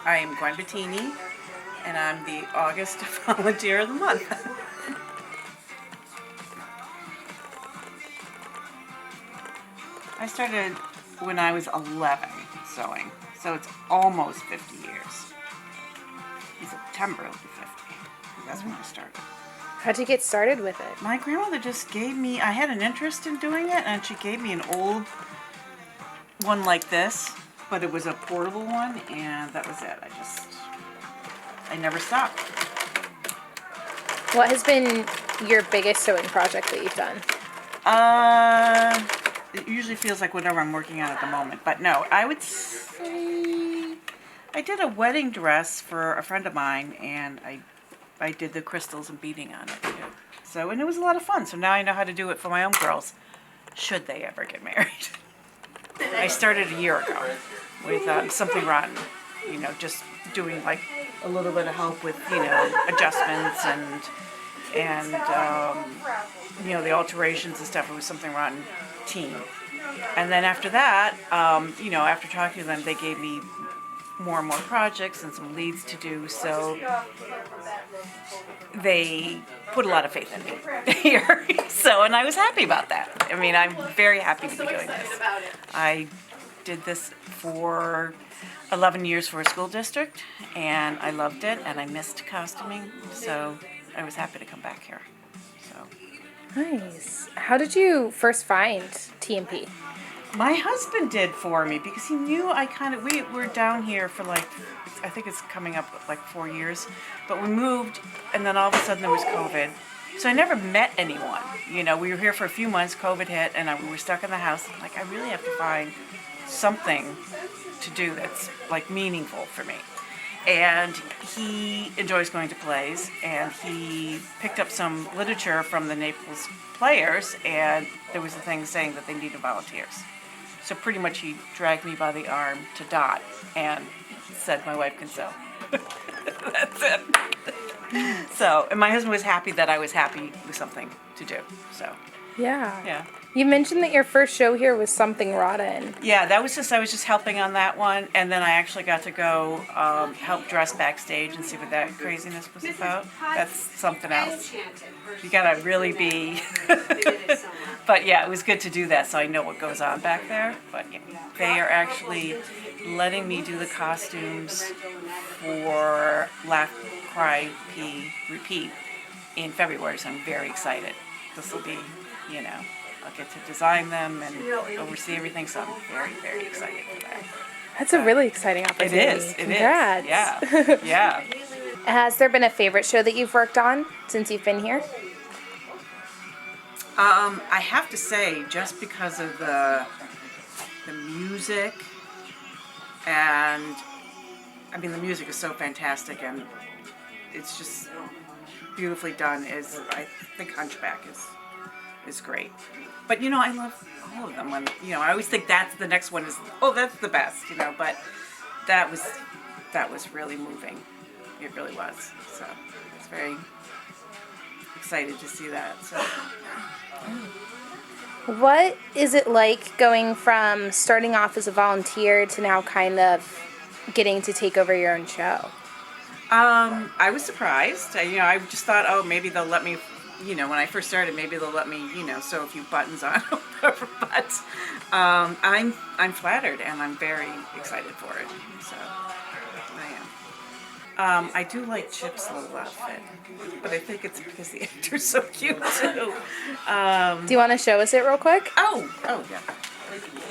I am Gwen Bettini, and I'm the August Volunteer of the Month. I started when I was 11 sewing, so it's almost 50 years. In September it'll be 50. That's when I started. How'd you get started with it? My grandmother just gave me, I had an interest in doing it, and she gave me an old one like this, but it was a portable one, and that was it. I never stopped. What has been your biggest sewing project that you've done? It usually feels like whatever I'm working on at the moment, but no, I would say I did a wedding dress for a friend of mine, and I did the crystals and beading on it too. So, and it was a lot of fun. So now I know how to do it for my own girls, should they ever get married. I started a year ago with Something Rotten, just doing like a little bit of help with, adjustments and the alterations and stuff. It was Something Rotten team. And then after that, after talking to them, they gave me more and more projects and some leads to do. So they put a lot of faith in me here. And I was happy about that. I mean, I'm very happy to be doing this. I did this for 11 years for a school district, and I loved it, and I missed costuming, so I was happy to come back here. So Nice. How did you first find TMP? my husband did for me because he knew we were down here for I think it's coming up like 4 years, but we moved, and then all of a sudden there was COVID. So I never met anyone. We were here for a few months, COVID hit, and we were stuck in the house. I really have to find something to do that's like meaningful for me. And he enjoys going to plays, and he picked up some literature from the Naples Players, and there was a thing saying that they needed volunteers. So pretty much he dragged me by the arm to Dot and said my wife can sew. That's it. So, and my husband was happy that I was happy with something to do. So, Yeah. You mentioned that your first show here was Something Rotten. yeah, I was just helping on that one, and then I actually got to go help dress backstage and see what that craziness was about. That's something else. You gotta really be. But yeah, it was good to do that, so I know what goes on back there. But yeah, they are actually letting me do the costumes for Laugh, Cry, Pee, Repeat in February, so I'm very excited. This will be, I'll get to design them and oversee everything, so I'm very, very excited for that. That's a really exciting opportunity. It is. Congrats. Yeah. Yeah. Has there been a favorite show that you've worked on since you've been here? I have to say, just because of the music, and the music is so fantastic, and it's just beautifully done. I think Hunchback is great. But I love all of them. When I always think that's the next one that's the best. But that was really moving. It really was. So I was very excited to see that. So. What is it like going from starting off as a volunteer to now kind of getting to take over your own show? I was surprised. I just thought, oh, maybe they'll let me, when I first started, maybe they'll let me, sew a few buttons on or whatever. But I'm flattered, and I'm very excited for it. So I am. I do like Chip's little outfit, but I think it's because the actor's so cute too. Do you want to show us it real quick? Oh yeah.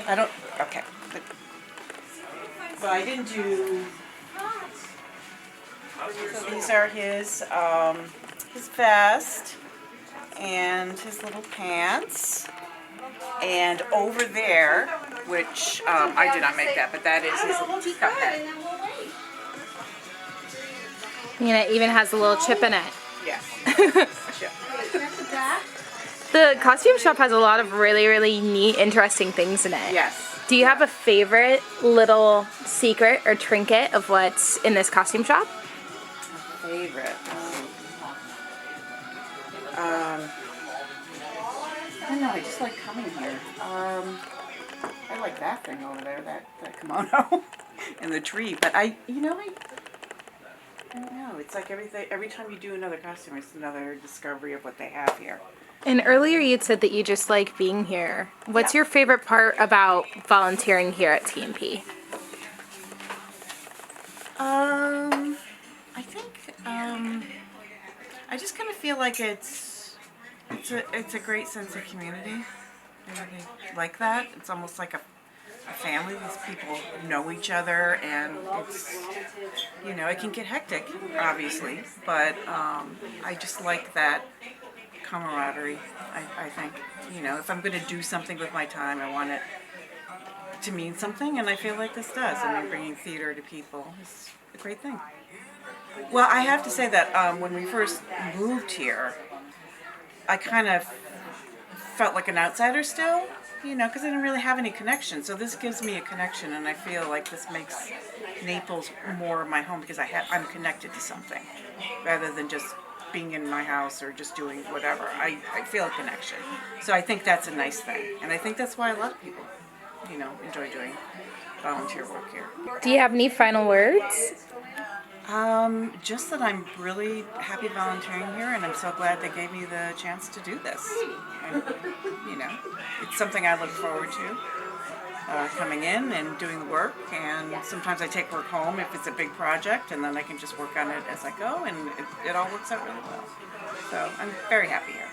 I don't. Okay. But I didn't do. So these are his vest and his little pants. And over there, which I did not make that, but that is his little teacup head. It even has a little chip in it. Yes. Chip. The costume shop has a lot of really, really neat, interesting things in it. Yes. Do you have a favorite little secret or trinket of what's in this costume shop? Favorite. I don't know. I just like coming here. I like that thing over there, that kimono. in the tree. But I don't know. It's like everything. Every time you do another costume, it's another discovery of what they have here. And earlier you'd said that you just like being here. What's Yeah. your favorite part about volunteering here at TNP? I think I just kind of feel like it's a great sense of community. I really like that. It's almost like a family. These people know each other, and it can get hectic, obviously, but I just like that camaraderie. I think, if I'm going to do something with my time, I want it to mean something, and I feel like this does. I mean, bringing theater to people is a great thing. Well, I have to say that when we first moved here, I kind of felt like an outsider still, because I didn't really have any connection. So this gives me a connection, and I feel like this makes Naples more my home because I'm connected to something, rather than just being in my house or just doing whatever. I feel a connection. So I think that's a nice thing, and I think that's why a lot of people, enjoy doing volunteer work here. Do you have any final words? Just that I'm really happy volunteering here, and I'm so glad they gave me the chance to do this. And, it's something I look forward to, coming in and doing the work, and sometimes I take work home if it's a big project, and then I can just work on it as I go, and it all works out really well. So I'm very happy here.